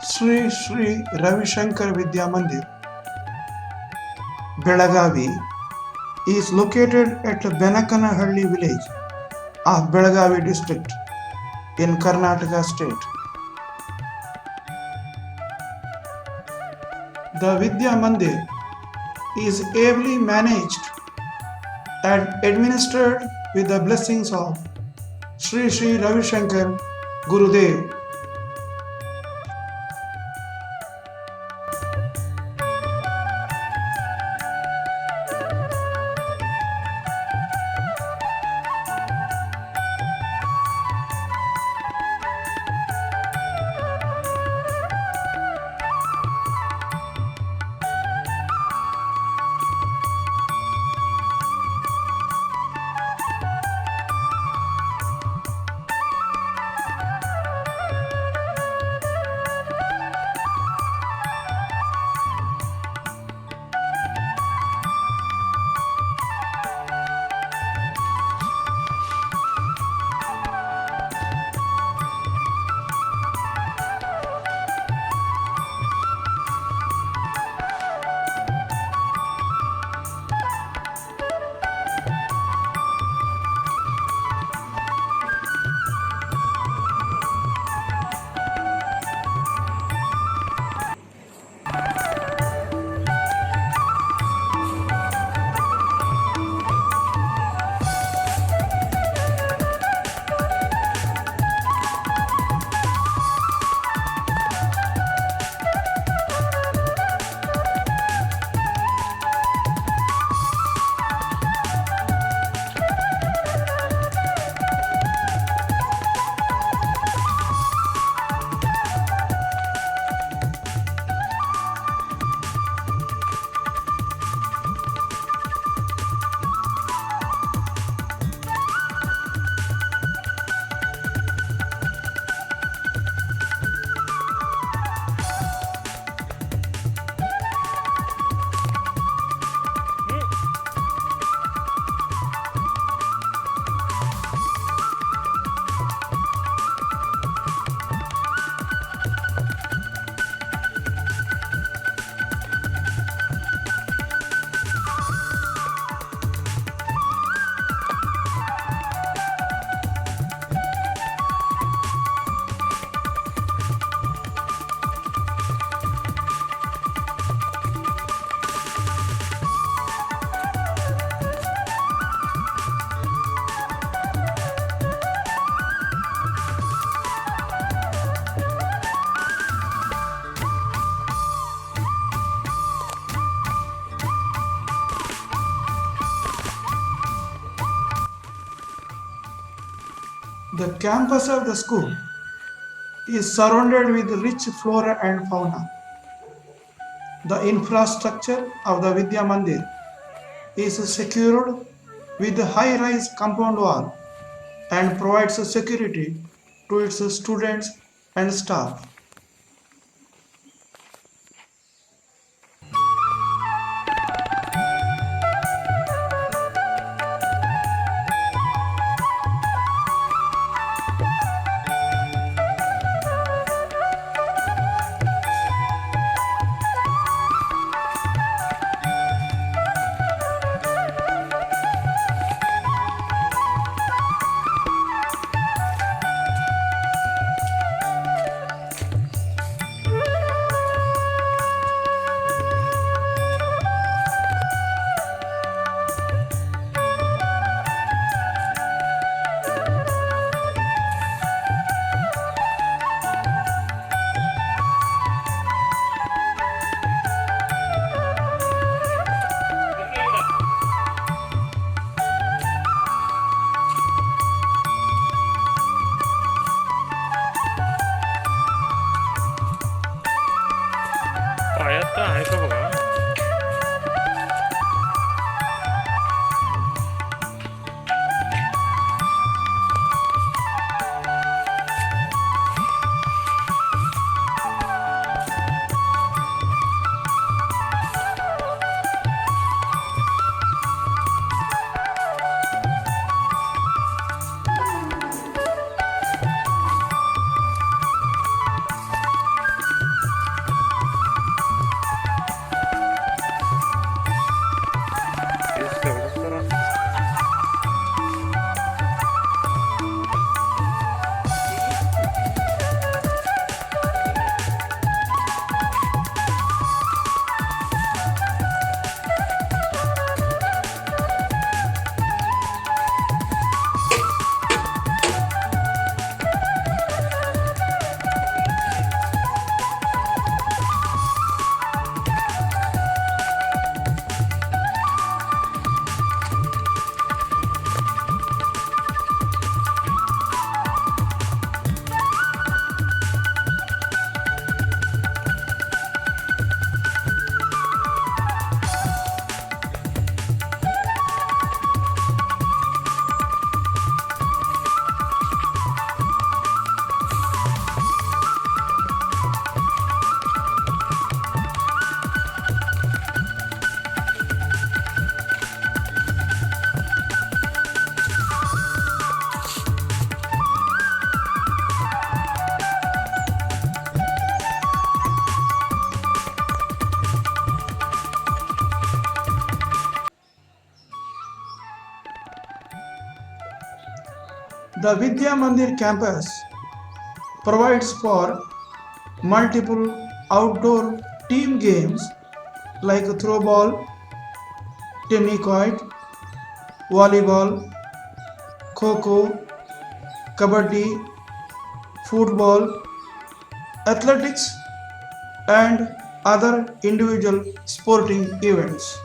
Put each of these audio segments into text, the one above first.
Sri Sri Ravi Shankar Vidya Mandir, Belagavi, is located at Benakanahalli village of Belagavi district in Karnataka state. The Vidya Mandir is ably managed and administered with the blessings of Sri Sri Ravi Shankar Gurudev. The campus of the school is surrounded with rich flora and fauna. The infrastructure of the Vidya Mandir is secured with a high-rise compound wall and provides security to its students and staff. पायात आहे का बघा. The Vidya Mandir campus provides for multiple outdoor team games like throwball, tennis, volleyball, kho-kho, kabaddi, football, athletics, and other individual sporting events.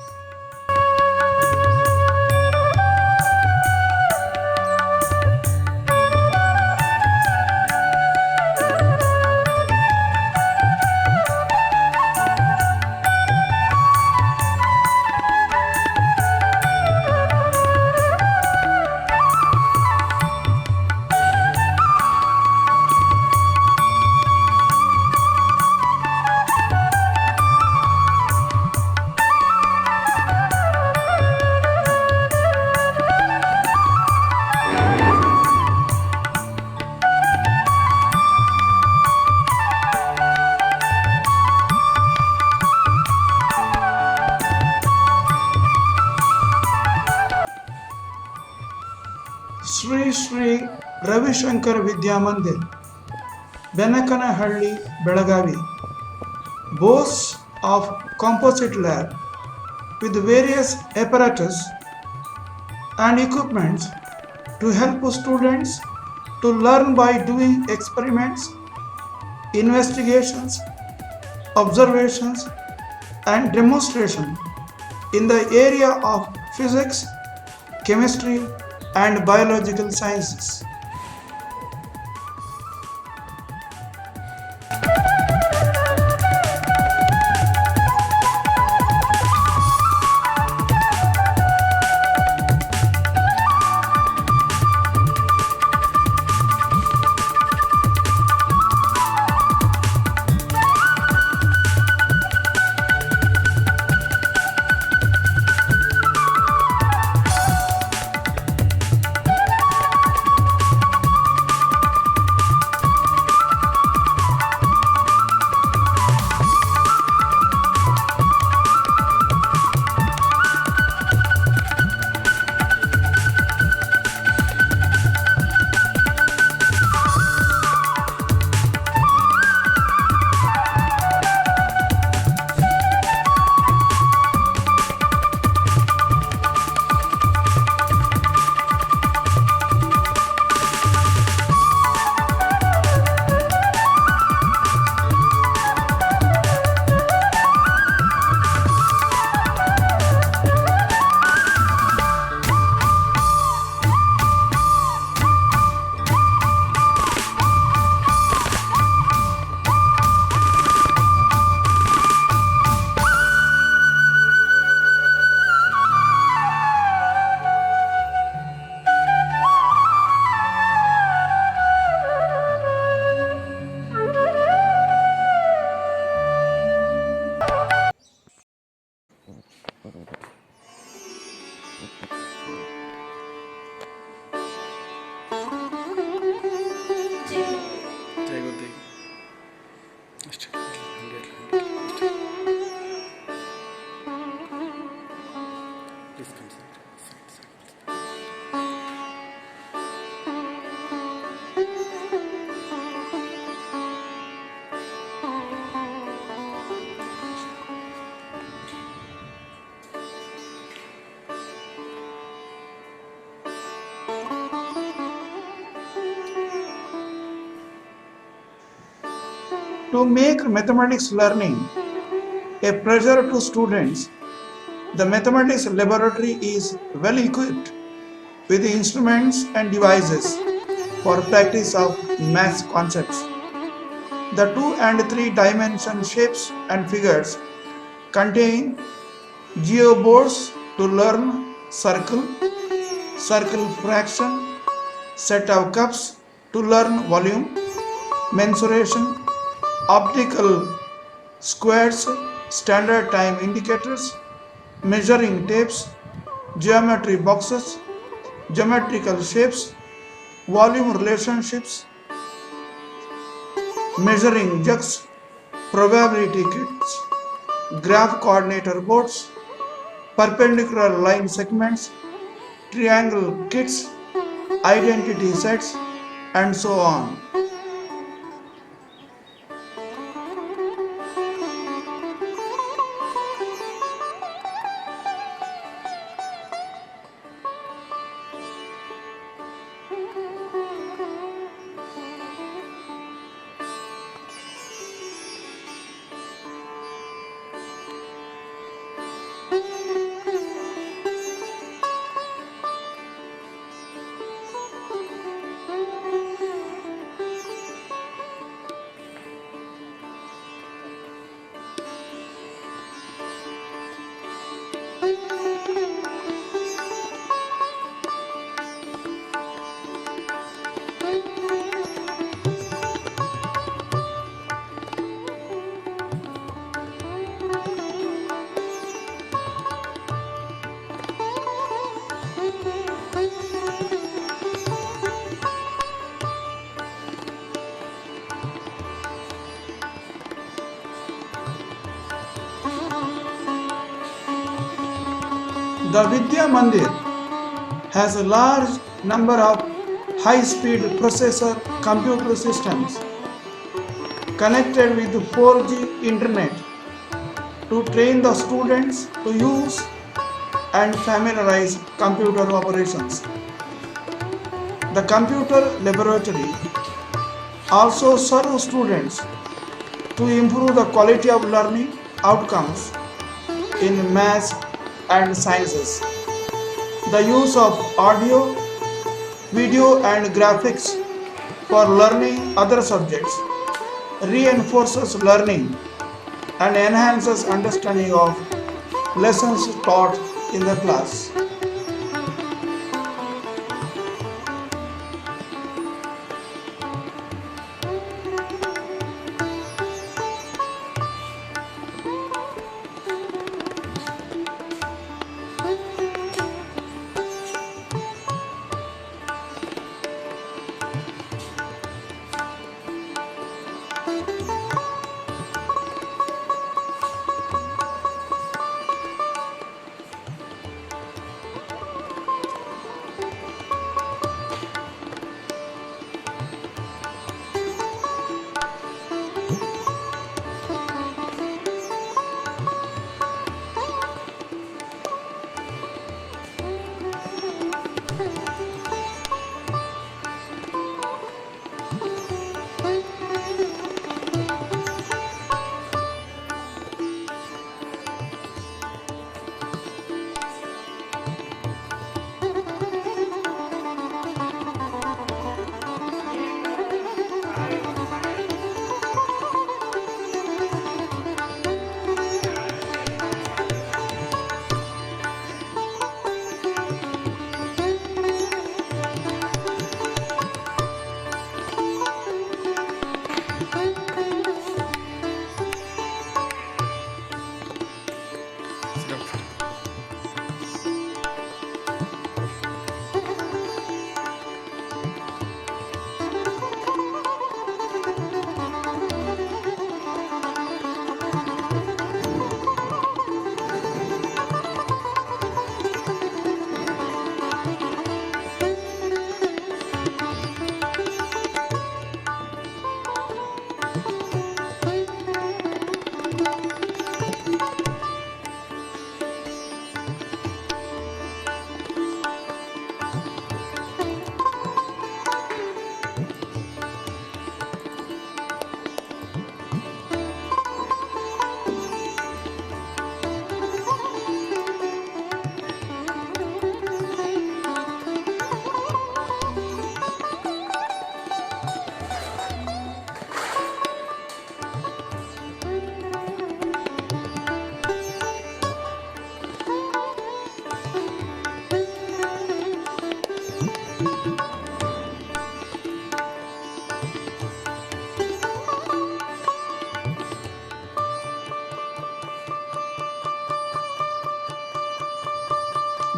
Sri Sri Ravi Shankar Vidya Mandir, Benakanahalli, Belagavi, boasts of composite lab with various apparatus and equipments to help students to learn by doing experiments, investigations, observations, and demonstration in the area of physics, chemistry, and biological sciences. To make mathematics learning a pleasure to students, the mathematics laboratory is well equipped with instruments and devices for practice of math concepts. The 2 and 3 dimension shapes and figures contain geoboards to learn circle, circle fraction, set of cups to learn volume, mensuration, optical squares, standard time indicators, measuring tapes, geometry boxes, geometrical shapes, volume relationships, measuring jugs, probability kits, graph coordinator boards, perpendicular line segments, triangle kits, identity sets, and so on. The Vidya Mandir has a large number of high-speed processor computer systems connected with 4G internet to train the students to use and familiarize computer operations. The computer laboratory also serves students to improve the quality of learning outcomes in maths and sciences. The use of audio, video, and graphics for learning other subjects reinforces learning and enhances understanding of lessons taught in the class.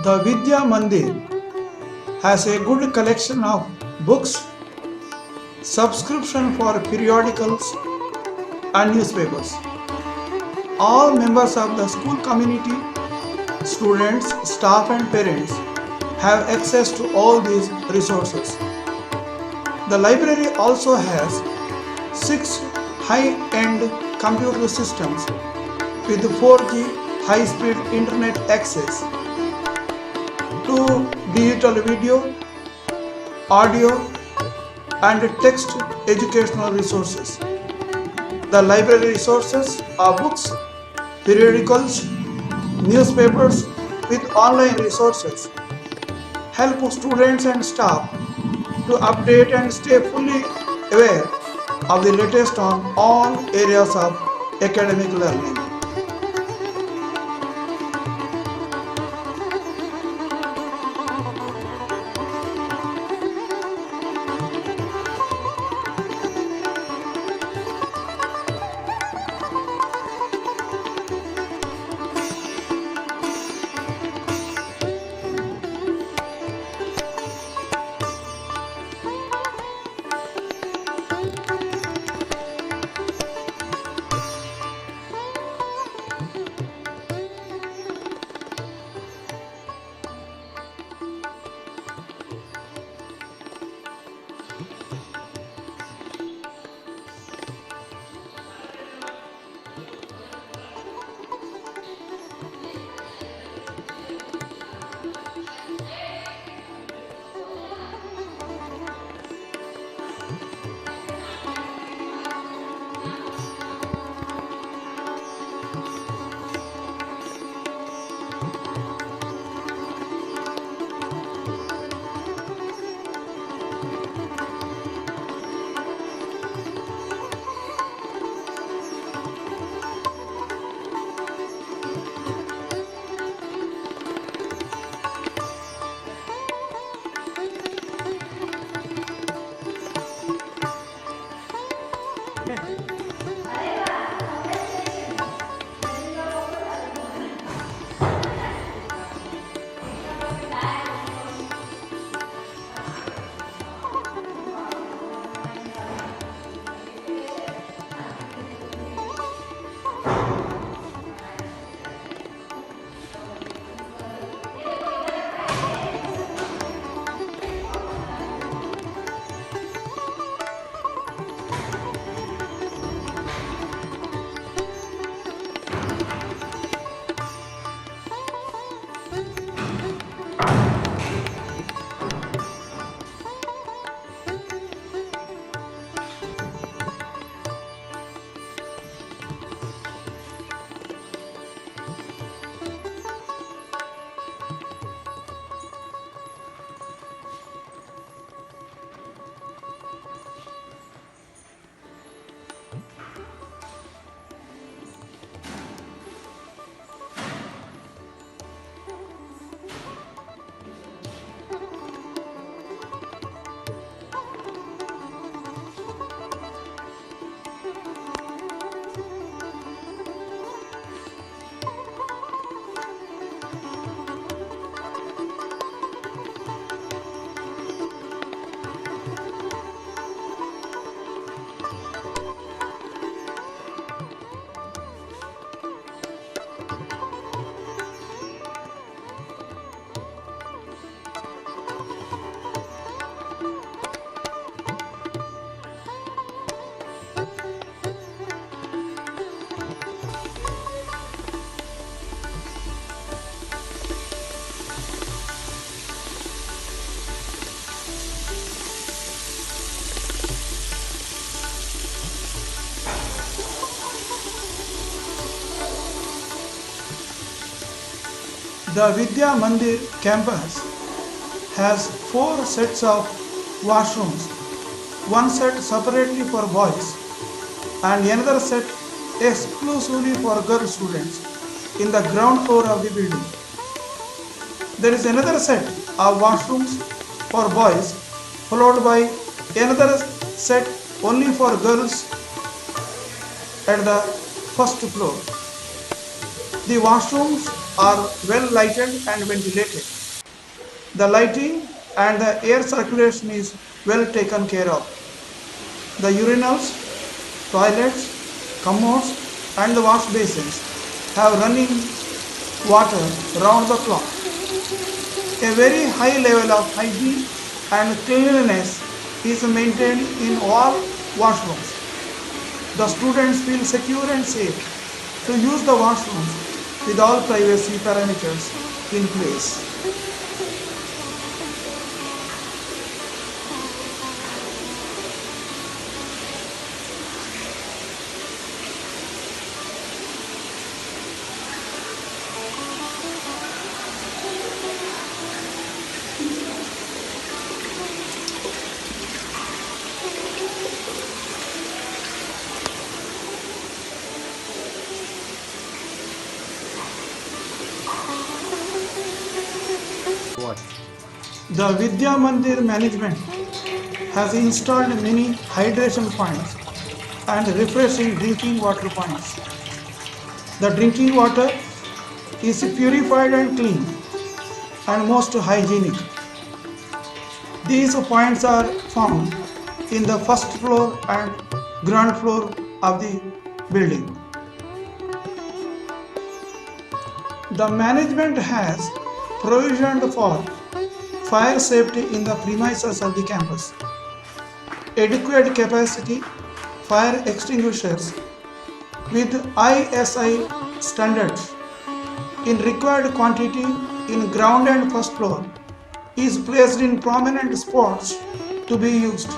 The Vidya Mandir has a good collection of books, subscription for periodicals and newspapers. All members of the school community, students, staff and parents have access to all these resources. The library also has 6 high-end computer systems with 4G high-speed internet access, 2 digital video, audio, and text educational resources. The library resources are books, periodicals, newspapers with online resources, help students and staff to update and stay fully aware of the latest on all areas of academic learning. The Vidya Mandir campus has 4 sets of washrooms, one set separately for boys and another set exclusively for girl students in the ground floor of the building. There is another set of washrooms for boys followed by another set only for girls at the first floor. The washrooms are well lighted and ventilated. The lighting and the air circulation is well taken care of. The urinals, toilets, commodes and the wash basins have running water round the clock. A very high level of hygiene and cleanliness is maintained in all washrooms. The students feel secure and safe to use the washrooms with all privacy parameters in place. What? The Vidya Mandir management has installed many hydration points and refreshing drinking water points. The drinking water is purified and clean and most hygienic. These points are found in the first floor and ground floor of the building. The management has provisioned for fire safety in the premises of the campus. Adequate capacity fire extinguishers with ISI standards in required quantity in ground and first floor is placed in prominent spots to be used.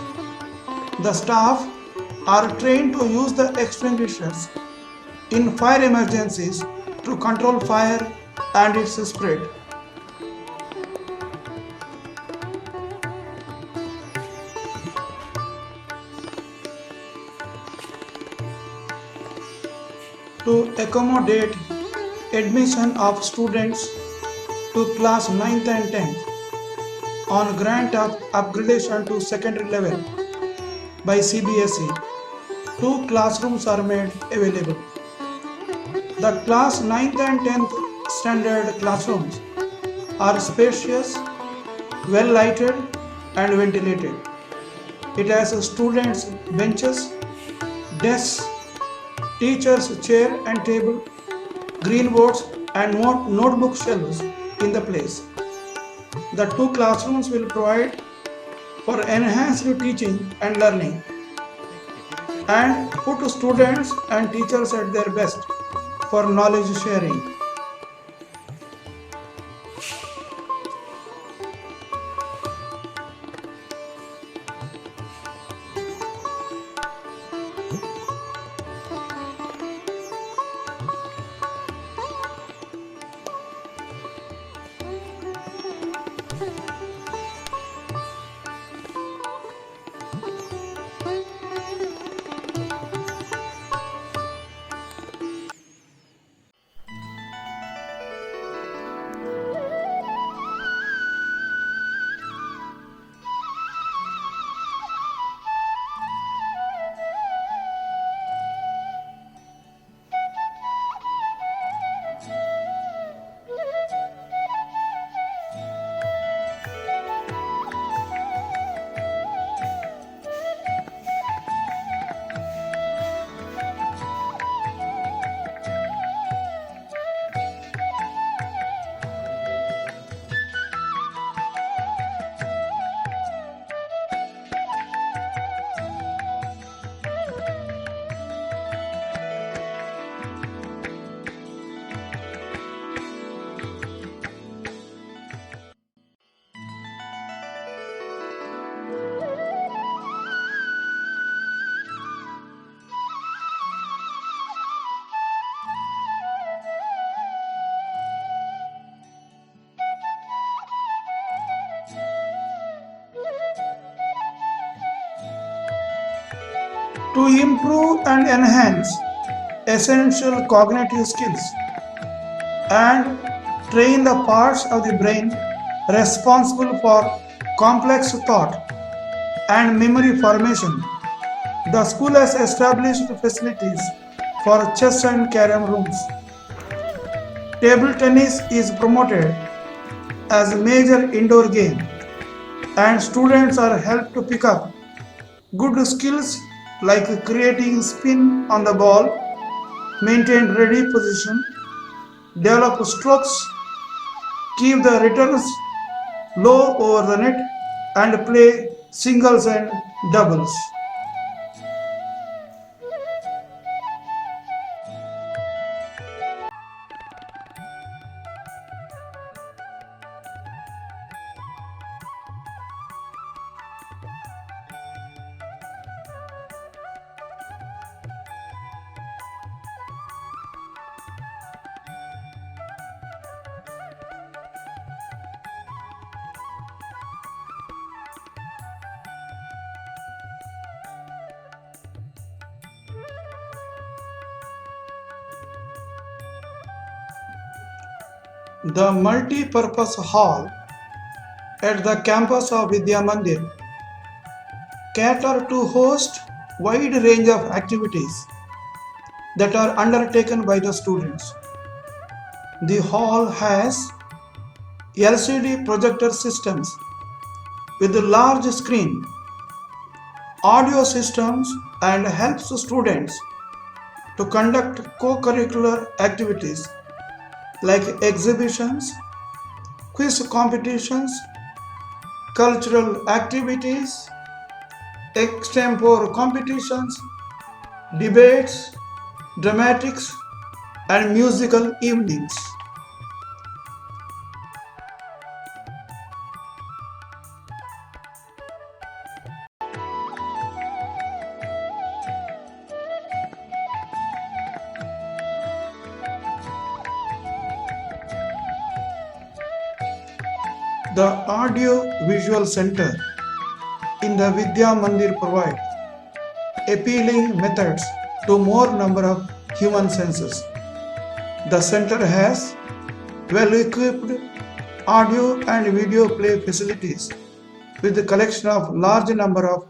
The staff are trained to use the extinguishers in fire emergencies to control fire and its spread. To accommodate admission of students to class 9th and 10th on grant of upgradation to secondary level by CBSE, two classrooms are made available. The class 9th and 10th standard classrooms are spacious, well lighted and ventilated. It has students' benches, desks, teachers' chair and table, green boards and notebook shelves in the place. The two classrooms will provide for enhanced teaching and learning and put students and teachers at their best for knowledge sharing. To improve and enhance essential cognitive skills and train the parts of the brain responsible for complex thought and memory formation. The school has established facilities for chess and carom rooms. Table tennis is promoted as a major indoor game, and students are helped to pick up good skills like creating spin on the ball, maintain ready position, develop strokes, keep the returns low over the net and play singles and doubles. The multi-purpose hall at the campus of Vidya Mandir cater to host wide range of activities that are undertaken by the students. The hall has LCD projector systems with a large screen, audio systems, and helps students to conduct co-curricular activities like exhibitions, quiz competitions, cultural activities, extempore competitions, debates, dramatics, and musical evenings. The Audio Visual Center in the Vidya Mandir provide appealing methods to more number of human senses. The center has well-equipped audio and video play facilities with the collection of large number of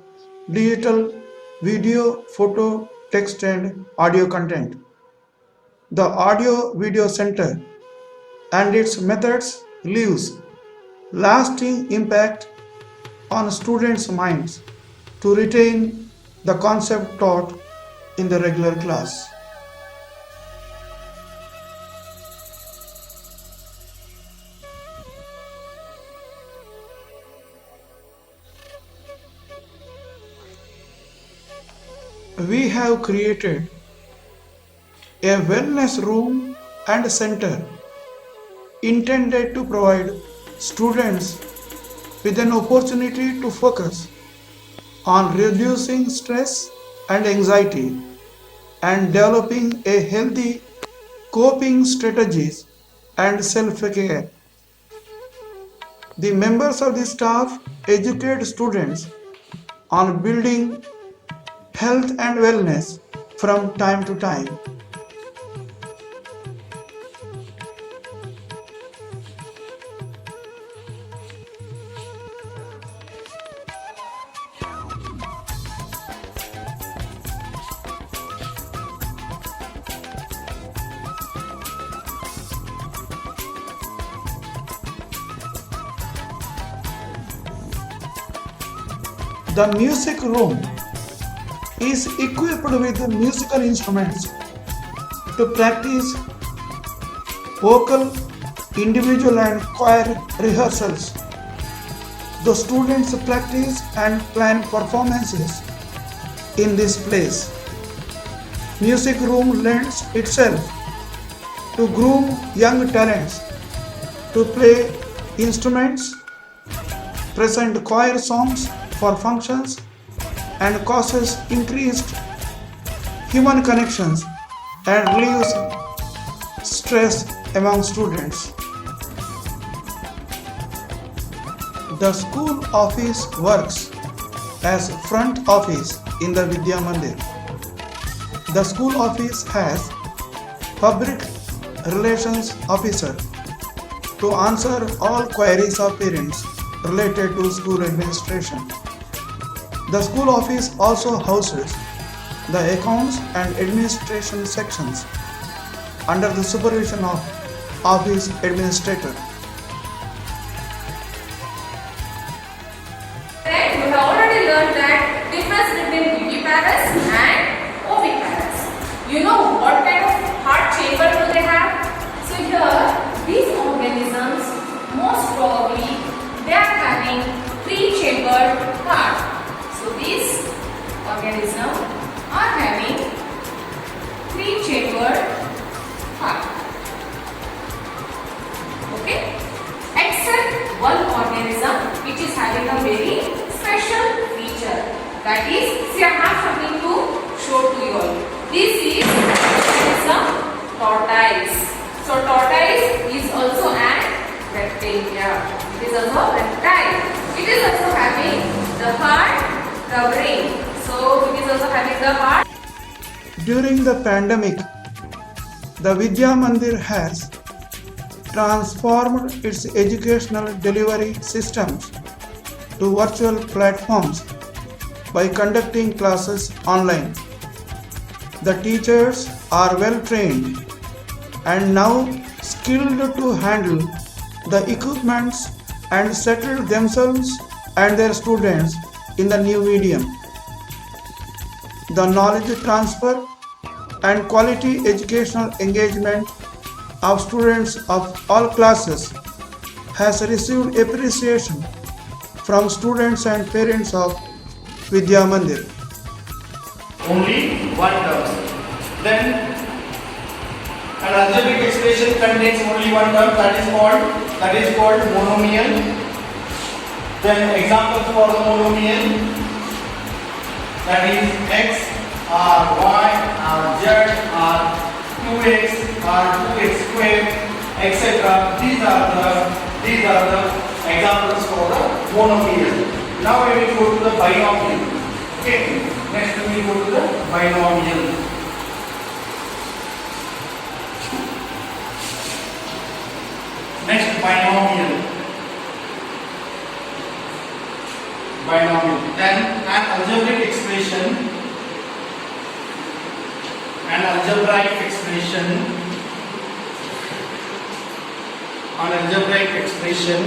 digital video, photo, text and audio content. The Audio Video Center and its methods leaves lasting impact on students' minds to retain the concept taught in the regular class. We have created a wellness room and center intended to provide students with an opportunity to focus on reducing stress and anxiety and developing a healthy coping strategies and self-care. The members of the staff educate students on building health and wellness from time to time. The music room is equipped with musical instruments to practice vocal, individual and choir rehearsals. The students practice and plan performances in this place. Music room lends itself to groom young talents to play instruments, present choir songs for functions, and causes increased human connections and relieves stress among students. The school office works as front office in the Vidya Mandir. The school office has public relations officer to answer all queries of parents related to school administration. The school office also houses the accounts and administration sections under the supervision of office administrator. Right, we have already learned that difference between viviparous and oviparous. You know what kind of heart chamber do they have? So here, these organisms most probably they are the heart, the brain. So book is also having the heart. During the pandemic, the Vidya Mandir has transformed its educational delivery systems to virtual platforms by conducting classes online. The teachers are well trained and now skilled to handle the equipments and settle themselves and their students in the new medium. The knowledge transfer and quality educational engagement of students of all classes has received appreciation from students and parents of Vidya Mandir. Only one term. Then an algebraic expression contains only one term, that is called monomial. Then examples for the monomial, that is x or y or z or 2x or 2x square, etc. These are the examples for the monomial. Now we will go to the binomial. Okay. Next we will go to the binomial. Next binomial. Binomial. Then an algebraic expression. An algebraic expression. An algebraic expression.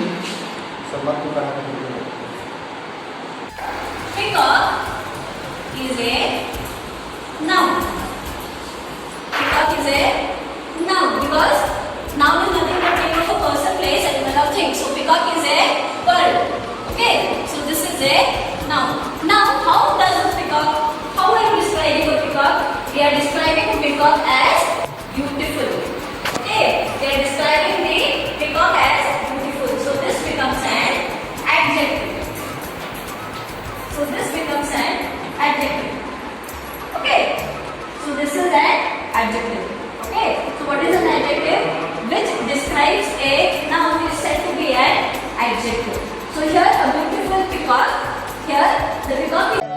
Peacock is a noun. Peacock is a noun because noun is nothing but name of a person, place, animal or thing. So peacock is a bird. Okay. So this is a noun. Now how does a peacock? How are you describing a peacock? We are describing a peacock as beautiful. Okay. We are describing the peacock as beautiful. So this becomes an adjective. So this becomes an adjective. Okay. So this is an adjective. Okay. So what is an adjective? Which describes a noun is said to be an adjective. So here a beautiful peacock. Here the peacock is